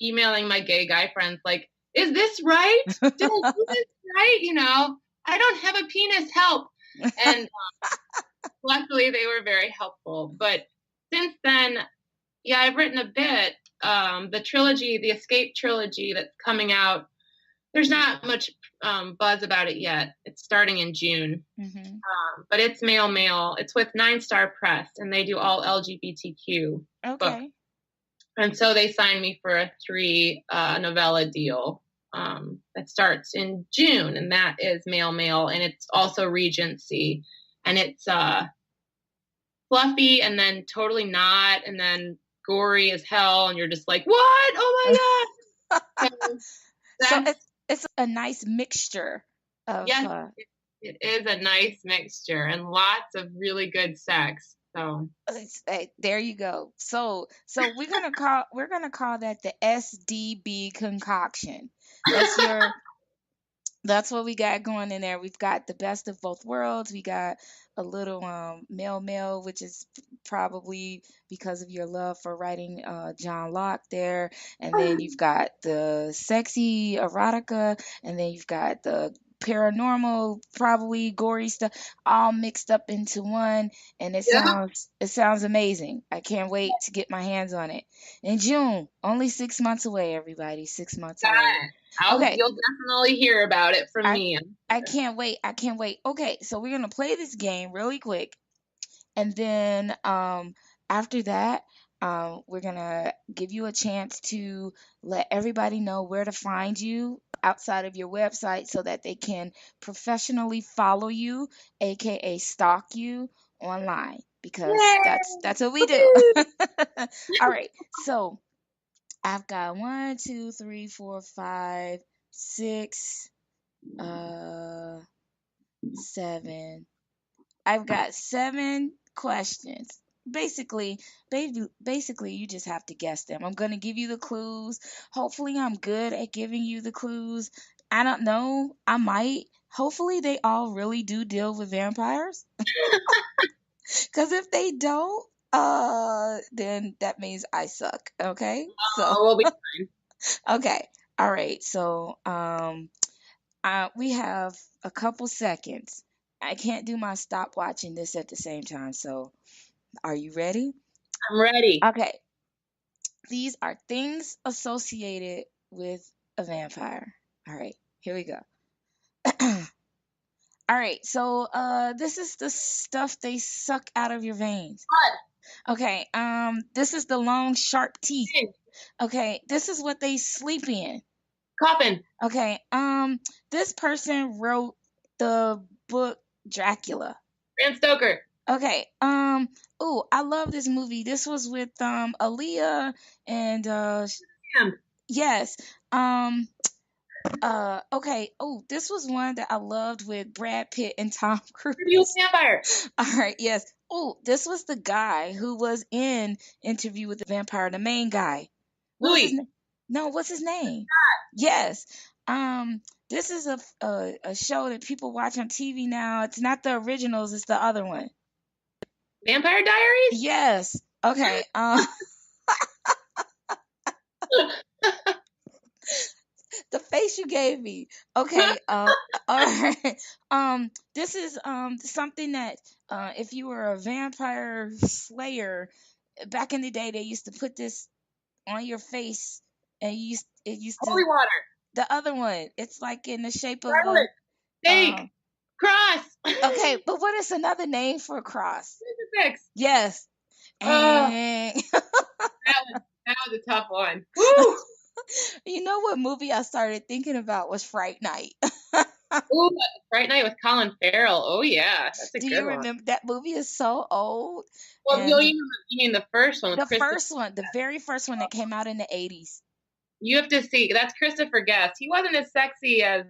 emailing my gay guy friends like, is this right? Did I do this right? You know, I don't have a penis, help. And luckily they were very helpful. But since then, yeah, I've written a bit. The trilogy, the Escape trilogy that's coming out, there's not much buzz about it yet. It's starting in June. Mm-hmm. But it's male. It's with 9 Star Press, and they do all LGBTQ books. Okay. And so they signed me for a 3 novella deal that starts in June, and that is male, and it's also Regency, and it's fluffy, and then totally not, and then gory as hell, and you're just like, what? Oh my god! So it's a nice mixture of. Yes, it is a nice mixture, and lots of really good sex. So Hey, there you go. So we're gonna call that the SDB concoction. That's what we got going in there. We've got the best of both worlds. We got a little male, which is probably because of your love for writing John Locke there. And then you've got the sexy erotica, and then you've got the paranormal, probably gory stuff, all mixed up into one. And it sounds amazing. I can't wait to get my hands on it. In June, only 6 months away, everybody. 6 months away. Okay. You'll definitely hear about it from me. I can't wait. Okay, so we're gonna play this game really quick, and then after that, we're gonna give you a chance to let everybody know where to find you outside of your website so that they can professionally follow you, aka stalk you online, because that's what we do. All right, so I've got 1, 2, 3, 4, 5, 6, 7. I've got 7 questions. Basically, you just have to guess them. I'm going to give you the clues. Hopefully, I'm good at giving you the clues. I don't know. I might. Hopefully, they all really do deal with vampires. Because if they don't, then that means I suck. Okay? We'll be fine. Okay. All right. So, we have a couple seconds. I can't do my stop watching this at the same time. So, are you ready? I'm ready. Okay. These are things associated with a vampire. All right. Here we go. All right. So, this is the stuff they suck out of your veins. Blood. Okay. This is the long, sharp teeth. Okay. This is what they sleep in. Coffin. Okay. This person wrote the book Dracula. Bram Stoker. Okay. Oh, I love this movie. This was with Aaliyah and yes. Okay. Oh, this was one that I loved with Brad Pitt and Tom Cruise. You vampire. All right. Yes. Oh, this was the guy who was in Interview with the Vampire, the main guy. Louis. What's his name? Yes. This is a show that people watch on TV now. It's not the originals, it's the other one. Vampire Diaries? Yes. Okay. The face you gave me. Okay. All right. This is something that if you were a vampire slayer back in the day, they used to put this on your face, and it used to Holy water. The other one. It's like in the shape of a snake. Cross. Okay, but what is another name for a cross? Crucifix. Yes. That was a tough one. Woo! You know what movie I started thinking about was Fright Night. Ooh, Fright Night with Colin Farrell. Oh yeah, that's a good one. Do you remember that movie? Is so old. Well, you mean the first one? The very first one that came out in the 80s. You have to see. That's Christopher Guest. He wasn't as sexy as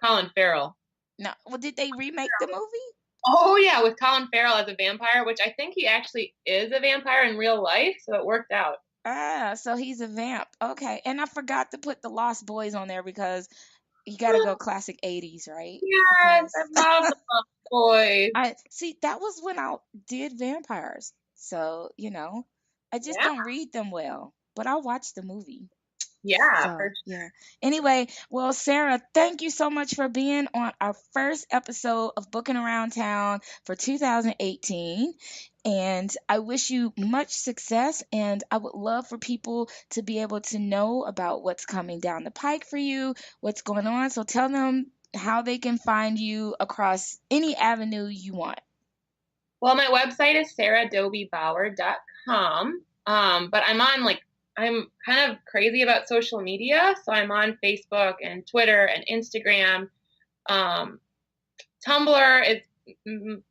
Colin Farrell. No. Well, did they remake the movie? Oh yeah, with Colin Farrell as a vampire, which I think he actually is a vampire in real life, so it worked out. So he's a vamp. Okay, and I forgot to put the Lost Boys on there because you got to go classic 80s, right? Yes, I love the Lost Boys. See, that was when I did vampires. So, I just don't read them well, but I'll watch the movie. Yeah, So, for yeah. Anyway, well, Sarah, thank you so much for being on our first episode of Booking Around Town for 2018. And I wish you much success. And I would love for people to be able to know about what's coming down the pike for you, what's going on. So tell them how they can find you across any avenue you want. Well, my website is saradobeybauer.com. But I'm kind of crazy about social media. So I'm on Facebook and Twitter and Instagram. Um, Tumblr is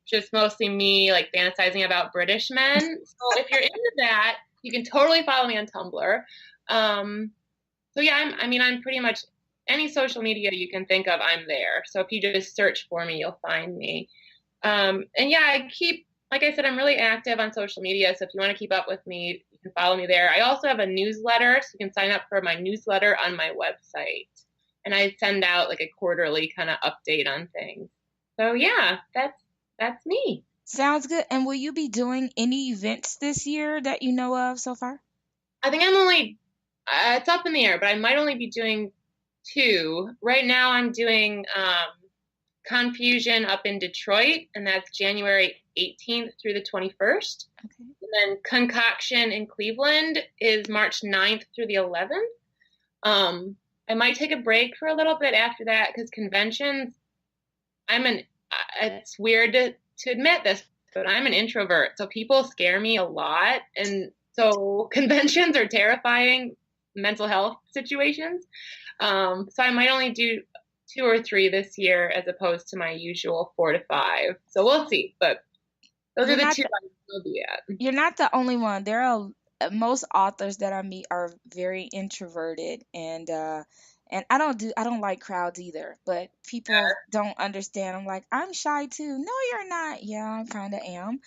just mostly me like fantasizing about British men. So if you're into that, you can totally follow me on Tumblr. So yeah, I'm pretty much any social media you can think of, I'm there. So if you just search for me, you'll find me. And yeah, like I said, I'm really active on social media. So if you want to keep up with me, you can follow me there. I also have a newsletter, so you can sign up for my newsletter on my website. And I send out like a quarterly kind of update on things. So yeah, that's me. Sounds good. And will you be doing any events this year that you know of so far? I think I'm only it's up in the air, but I might only be doing two. Right now I'm doing Confusion up in Detroit, and that's January 18th through the 21st. Okay. And then Concoction in Cleveland is March 9th through the 11th. I might take a break for a little bit after that because conventions, it's weird to admit this, but I'm an introvert. So people scare me a lot. And so conventions are terrifying mental health situations. So I might only do 2 or 3 this year as opposed to my usual 4 to 5. So we'll see. But those You're are the not two I will be at. you're not the only one. There are most authors that I meet are very introverted, and I don't like crowds either, but people don't understand. I'm like, I'm shy too. No, you're not. Yeah, I kind of am.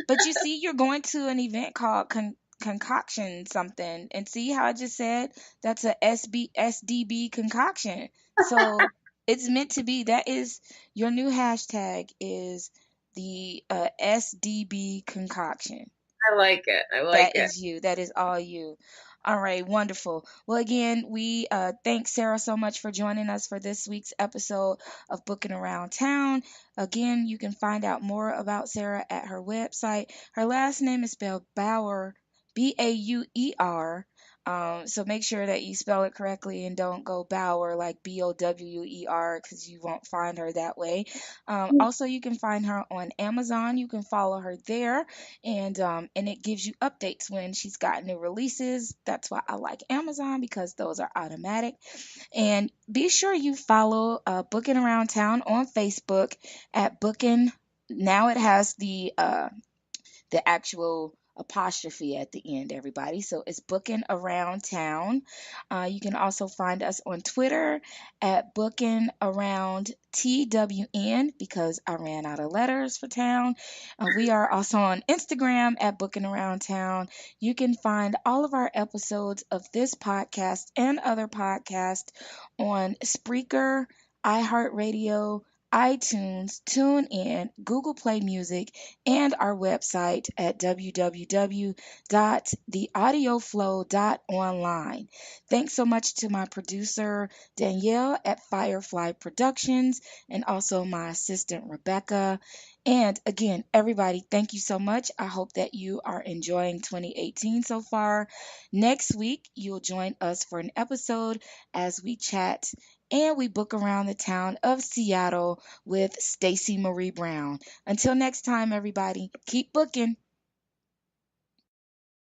But you see, you're going to an event called concoction something, and see how I just said that's a SDB concoction. So it's meant to be. That is your new hashtag is the SDB concoction. I like it. I like That it. is you. That is all you. All right, wonderful. Well, again, we thank Sarah so much for joining us for this week's episode of Booking Around Town. Again, you can find out more about Sarah at her website. Her last name is spelled Bauer, Bauer. So make sure that you spell it correctly and don't go Bauer like Bower because you won't find her that way. Also, you can find her on Amazon. You can follow her there, and it gives you updates when she's got new releases. That's why I like Amazon because those are automatic. And be sure you follow Booking Around Town on Facebook at Booking. Now it has the actual apostrophe at the end, everybody. So it's Booking Around Town. You can also find us on Twitter at Booking Around TWN because I ran out of letters for town. We are also on Instagram at Booking Around Town. You can find all of our episodes of this podcast and other podcasts on Spreaker, iHeartRadio, iTunes, TuneIn, Google Play Music, and our website at www.theaudioflow.online. Thanks so much to my producer, Danielle at Firefly Productions, and also my assistant, Rebecca. And again, everybody, thank you so much. I hope that you are enjoying 2018 so far. Next week, you'll join us for an episode as we chat and we book around the town of Seattle with Stacey Marie Brown. Until next time, everybody, keep booking.